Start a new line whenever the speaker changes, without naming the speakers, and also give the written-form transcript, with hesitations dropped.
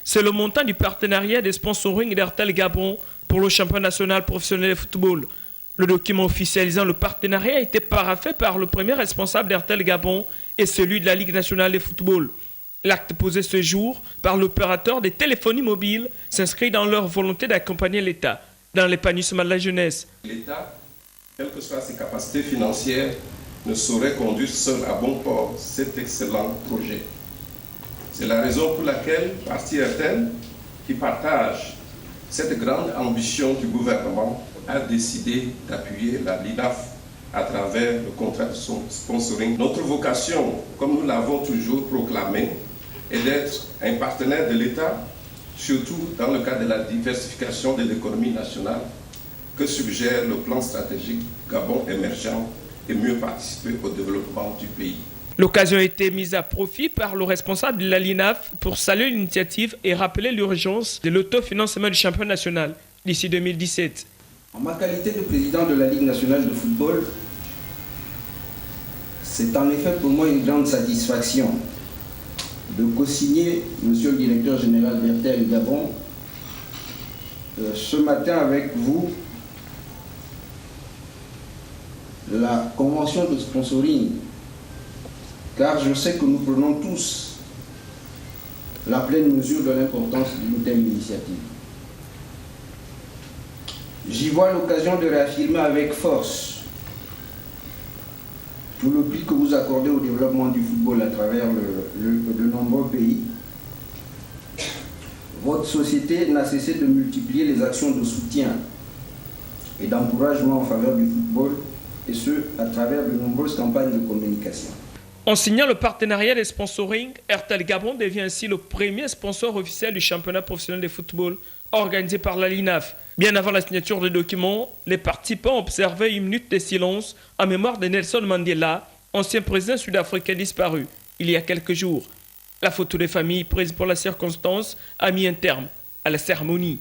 C'est le montant du partenariat des sponsoring d'Airtel Gabon pour le championnat national professionnel de football. Le document officialisant le partenariat a été paraphé par le premier responsable d'Airtel Gabon et celui de la Ligue nationale de football. L'acte posé ce jour par l'opérateur des téléphonies mobiles s'inscrit dans leur volonté d'accompagner l'État dans l'épanouissement de la jeunesse.
L'État, quelles que soient ses capacités financières, ne saurait conduire seul à bon port cet excellent projet. C'est la raison pour laquelle Parti Airtel, qui partage cette grande ambition du gouvernement, a décidé d'appuyer la LINAF à travers le contrat de son sponsoring. Notre vocation, comme nous l'avons toujours proclamé, est d'être un partenaire de l'État, surtout dans le cadre de la diversification de l'économie nationale que suggère le plan stratégique Gabon émergent et mieux participer au développement du pays.
L'occasion a été mise à profit par le responsable de la LINAF pour saluer l'initiative et rappeler l'urgence de l'autofinancement du championnat national d'ici 2017.
En ma qualité de président de la Ligue nationale de football, c'est en effet pour moi une grande satisfaction de co-signer, monsieur le directeur général d'Airtel Gabon, ce matin avec vous, la convention de sponsoring, car je sais que nous prenons tous la pleine mesure de l'importance d'une telle initiative. J'y vois l'occasion de réaffirmer avec force tout le prix que vous accordez au développement du football à travers de nombreux pays. Votre société n'a cessé de multiplier les actions de soutien et d'encouragement en faveur du football, et ce, à travers de nombreuses campagnes de communication.
En signant le partenariat des sponsoring, Airtel Gabon devient ainsi le premier sponsor officiel du championnat professionnel de football organisé par la LINAF. Bien avant la signature des documents, les participants observaient une minute de silence en mémoire de Nelson Mandela, ancien président sud-africain disparu il y a quelques jours. La photo des familles prise pour la circonstance a mis un terme à la cérémonie.